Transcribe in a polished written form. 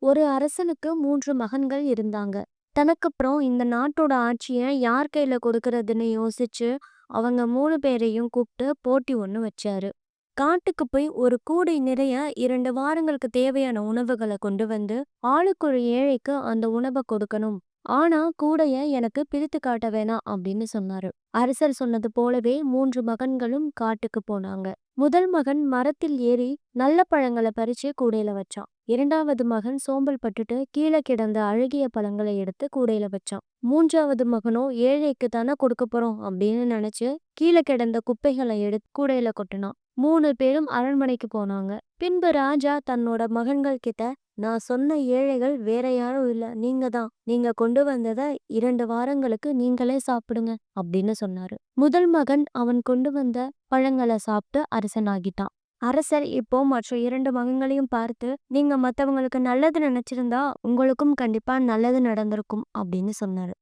ஒரு அரசனுக்கு 3 மகன்கள் இருந்தாங்க. தனக்கப்புறம் இந்த நாட்டோட ஆட்சிய யார் கையில கொடுக்கறதுன்னு யோசிச்சு, அவங்க 3 பேரையும் கூப்பிட்டு போட்டி ஒண்ணு வச்சாரு. காட்டுக்கு போய் ஒரு கூடை நிறைய 2 வாரங்களுக்கு தேவையான உணவுகள கொண்டு வந்து, ஆளுக்கு ஒரு ஏழைக்கு அந்த உணவ கொடுக்கணும். ஆனா கூடைய எனக்கு பிரித்து காட்ட வேணாம் அப்படின்னு சொன்னாரு. அரசர் சொன்னது போலவே 3 மகன்களும் காட்டுக்கு போனாங்க. முதல் மகன் மரத்தில் ஏறி நல்ல பழங்கள பறிச்சு கூடையில வச்சான். 2வது மகன் சோம்பல் பட்டுட்டு கீழே கிடந்த அழுகிய பழங்களை எடுத்து கூடையில வச்சான். 3வது மகனோ ஏழைக்கு தானே கொடுக்க போறோம் அப்படின்னு நினைச்சு கீழே கிடந்த குப்பைகளை எடுத்து கூடையில கொட்டினான். 3 பேரும் அரண்மனைக்கு போனாங்க. பின்பு ராஜா தன்னோட மகன்கள் கிட்ட, நான் சொன்ன ஏழைகள் வேற யாரும் இல்ல, நீங்க தான். நீங்க கொண்டு வந்தத 2 வாரங்களுக்கு நீங்களே சாப்பிடுங்க அப்படின்னு சொன்னாரு. முதல் மகன் அவன் கொண்டு வந்த பழங்களை சாப்பிட்டு அரசனாகிட்டான். அரசர் இப்போ மற்ற 2 மகன்களையும் பார்த்து, நீங்க மத்தவங்களுக்கு நல்லது நினைச்சிருந்தா உங்களுக்கும் கண்டிப்பா நல்லது நடந்திருக்கும் அப்படின்னு சொன்னாரு.